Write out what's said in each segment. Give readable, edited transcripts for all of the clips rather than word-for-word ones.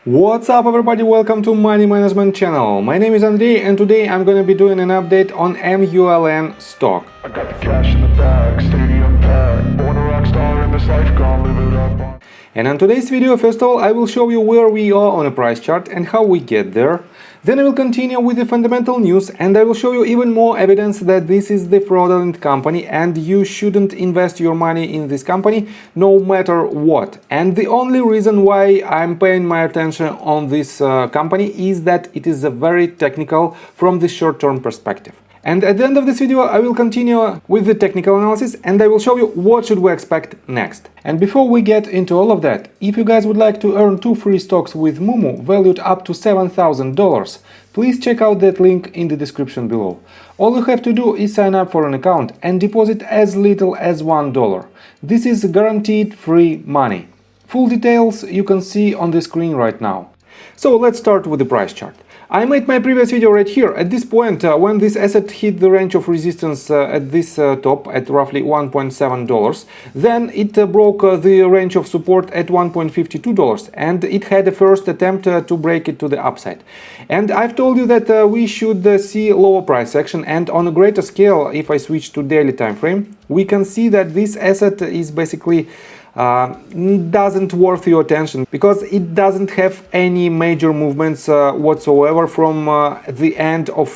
What's up everybody, welcome to Money Management channel. My name is Andrei and today I'm gonna be doing an update on MULN stock. I got the cash in the bag, stadium packed, born a rock star in this life, gonna live it up. And on today's video, first of all, I will show you where we are on a price chart and how we get there. Then I will continue with the fundamental news and I will show you even more evidence that this is the fraudulent company and you shouldn't invest your money in this company no matter what. And the only reason why I'm paying my attention on this company is that it is very technical from the short-term perspective. And at the end of this video, I will continue with the technical analysis and I will show you what should we expect next. And before we get into all of that, if you guys would like to earn 2 free stocks with Moomoo valued up to $7,000, please check out that link in the description below. All you have to do is sign up for an account and deposit as little as $1. This is guaranteed free money. Full details you can see on the screen right now. So let's start with the price chart. I made my previous video right here. At this point, when this asset hit the range of resistance at this top at roughly $1.7, then it broke the range of support at $1.52 and it had a first attempt to break it to the upside. And I've told you that we should see lower price action, and on a greater scale, if I switch to daily time frame, we can see that this asset is basically doesn't worth your attention because it doesn't have any major movements whatsoever from the end of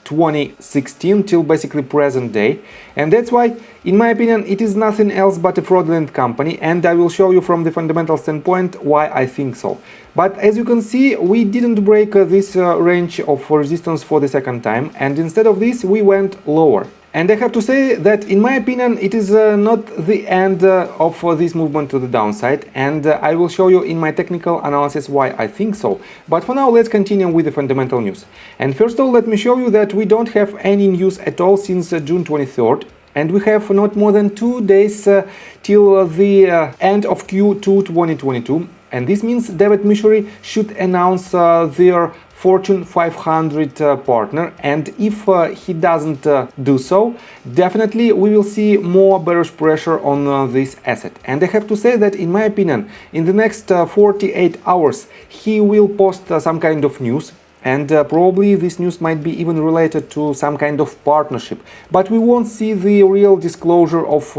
2016 till basically present day, and that's why in my opinion it is nothing else but a fraudulent company, and I will show you from the fundamental standpoint why I think so. But as you can see, we didn't break this range of resistance for the second time, and instead of this we went lower. And I have to say that in my opinion it is not the end of this movement to the downside, and I will show you in my technical analysis why I think so. But for now let's continue with the fundamental news. And first of all, let me show you that we don't have any news at all since June 23rd. And we have not more than 2 days till the end of Q2 2022. And this means David Misery should announce their Fortune 500 partner, and if he doesn't do so, definitely we will see more bearish pressure on this asset. And I have to say that in my opinion, in the next 48 hours he will post some kind of news, and probably this news might be even related to some kind of partnership, but we won't see the real disclosure of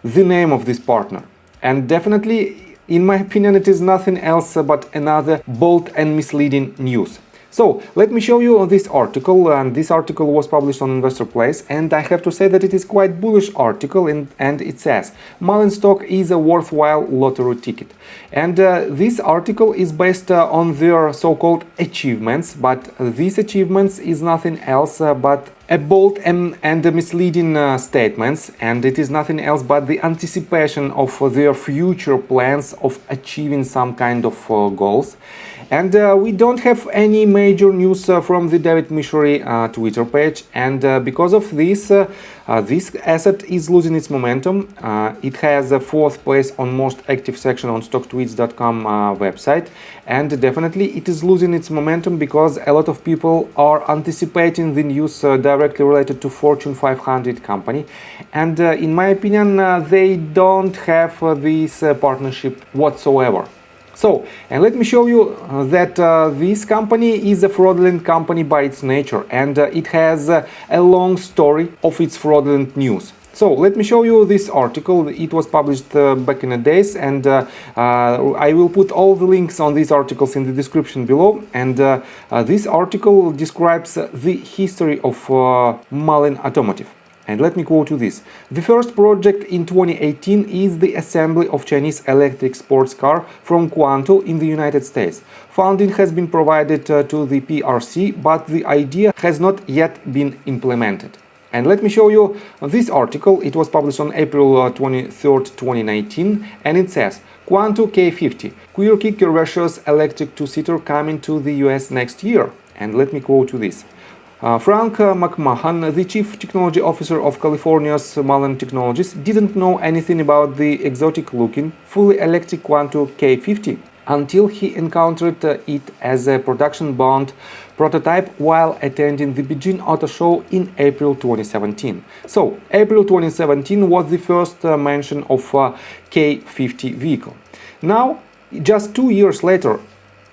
the name of this partner. And definitely, in my opinion, it is nothing else but another bold and misleading news. So let me show you this article, and this article was published on Investor Place, and I have to say that it is quite bullish article, and it says MULN stock is a worthwhile lottery ticket. And this article is based on their so-called achievements, but these achievements is nothing else but a bold and misleading statements, and it is nothing else but the anticipation of their future plans of achieving some kind of goals. And we don't have any major news from the David Misery Twitter page, and because of this, this asset is losing its momentum. It has a 4th place on most active section on stocktweets.com website, and definitely it is losing its momentum because a lot of people are anticipating the news directly related to Fortune 500 company, and in my opinion they don't have this partnership whatsoever. So, and let me show you that this company is a fraudulent company by its nature, and it has a long story of its fraudulent news. So let me show you this article. It was published back in the days, and I will put all the links on these articles in the description below. And this article describes the history of Mullen Automotive. And let me quote you this. The first project in 2018 is the assembly of Chinese electric sports car from Quanto in the United States. Funding has been provided to the PRC, but the idea has not yet been implemented. And let me show you this article. It was published on April 23rd, 2019, and it says Quanto K50, quirky curvaceous electric two-seater coming to the US next year. And let me quote you this. Frank McMahon, the chief technology officer of California's Mullen Technologies, didn't know anything about the exotic-looking, fully electric Quanto K50 until he encountered it as a production-bound prototype while attending the Beijing Auto Show in April 2017. So, April 2017 was the first mention of K50 vehicle. Now, just 2 years later,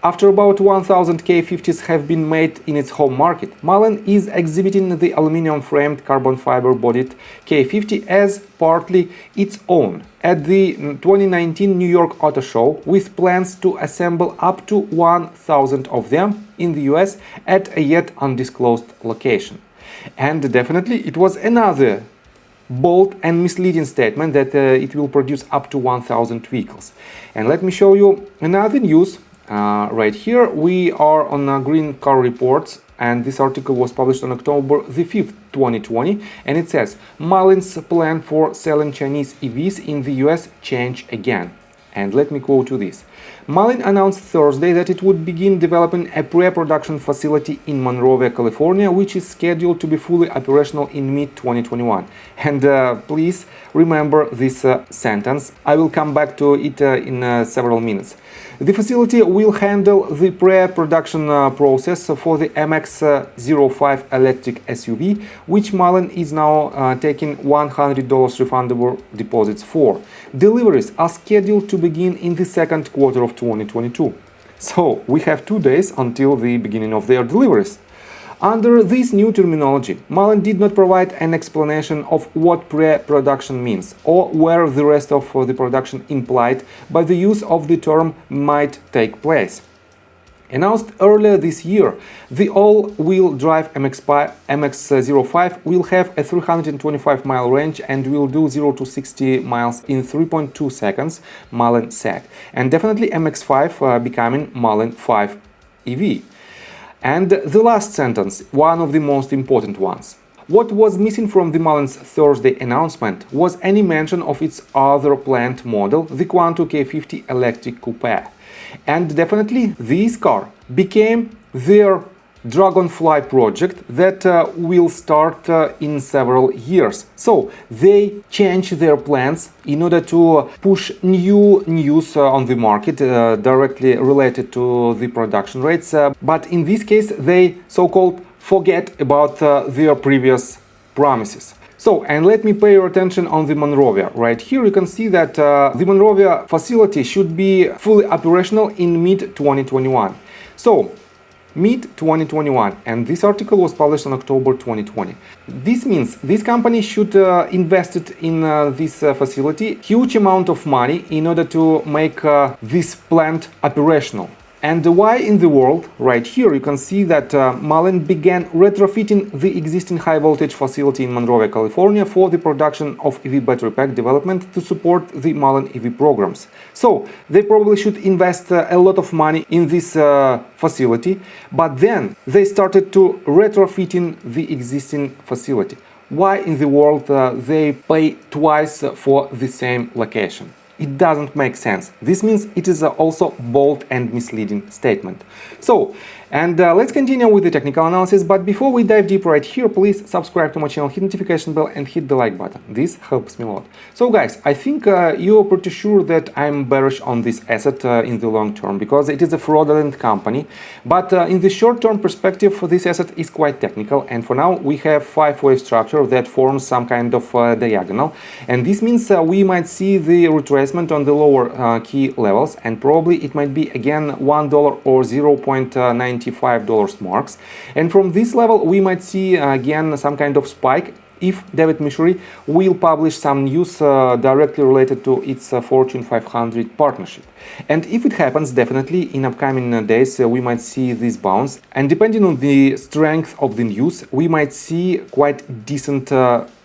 After about 1000 K50s have been made in its home market, MULN is exhibiting the aluminum-framed carbon fiber-bodied K50 as partly its own at the 2019 New York Auto Show, with plans to assemble up to 1000 of them in the US at a yet undisclosed location. And definitely it was another bold and misleading statement that it will produce up to 1000 vehicles. And let me show you another news. Right here we are on Green Car Reports, and this article was published on October the 5th, 2020, and it says MULN's plan for selling Chinese EVs in the US change again. And let me quote you this. MULN announced Thursday that it would begin developing a pre-production facility in Monrovia, California, which is scheduled to be fully operational in mid-2021. And please remember this sentence. I will come back to it in several minutes. The facility will handle the pre-production process for the MX-05 electric SUV, which MULN is now taking $100 refundable deposits for. Deliveries are scheduled to begin in the second quarter of 2022. So we have 2 days until the beginning of their deliveries. Under this new terminology, MULN did not provide an explanation of what pre-production means or where the rest of the production implied by the use of the term might take place. Announced earlier this year, the all-wheel drive MX-05 will have a 325-mile range and will do 0 to 60 miles in 3.2 seconds, MULN said, and definitely MX-5 becoming MULN 5 EV. And the last sentence, one of the most important ones. What was missing from the MULN's Thursday announcement was any mention of its other planned model, the Quanto K50 electric coupe. And definitely this car became their Dragonfly project that will start in several years. So they changed their plans in order to push new news on the market directly related to the production rates. But in this case, they so-called forget about their previous promises. So, and let me pay your attention on the Monrovia. Right here you can see that the Monrovia facility should be fully operational in mid-2021. So, mid-2021, and this article was published in October 2020. This means this company should invest in this facility huge amount of money in order to make this plant operational. And why in the world? Right here you can see that MULN began retrofitting the existing high-voltage facility in Monrovia, California for the production of EV battery pack development to support the MULN EV programs. So they probably should invest a lot of money in this facility, but then they started to retrofitting the existing facility. Why in the world they pay twice for the same location? It doesn't make sense. This means it is also bold and misleading statement. So, and let's continue with the technical analysis, but before we dive deep right here, please subscribe to my channel, hit notification bell and hit the like button. This helps me a lot. So guys, I think you're pretty sure that I'm bearish on this asset in the long term, because it is a fraudulent company. But in the short-term perspective, this asset is quite technical, and for now we have 5-wave structure that forms some kind of diagonal, and this means we might see the retracement on the lower key levels, and probably it might be again $1 or $0.95 marks, and from this level we might see again some kind of spike if David Michery will publish some news directly related to its Fortune 500 partnership. And if it happens, definitely in upcoming days we might see this bounce, and depending on the strength of the news we might see quite decent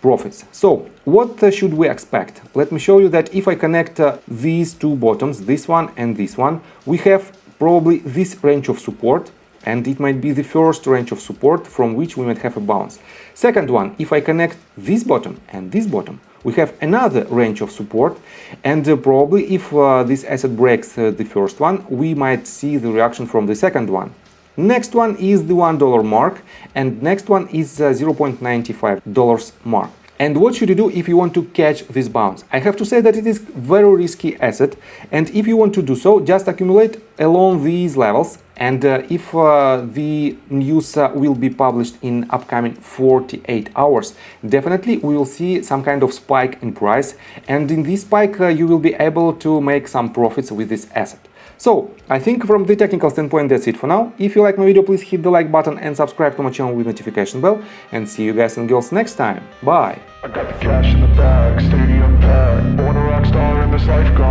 profits. So what should we expect? Let me show you that if I connect these two bottoms, this one and this one, we have probably this range of support, and it might be the first range of support from which we might have a bounce. Second one, if I connect this bottom and this bottom, we have another range of support, and probably if this asset breaks the first one, we might see the reaction from the second one. Next one is the $1 mark, and next one is $0.95 mark. And what should you do if you want to catch this bounce? I have to say that it is very risky asset, and if you want to do so, just accumulate along these levels, and if the news will be published in upcoming 48 hours, definitely we will see some kind of spike in price, and in this spike you will be able to make some profits with this asset. So, I think from the technical standpoint that's it for now. If you like my video, please hit the like button and subscribe to my channel with notification bell. And see you guys and girls next time. Bye! I got the cash in the bag, stadium packed. Born a rock star in this life, gone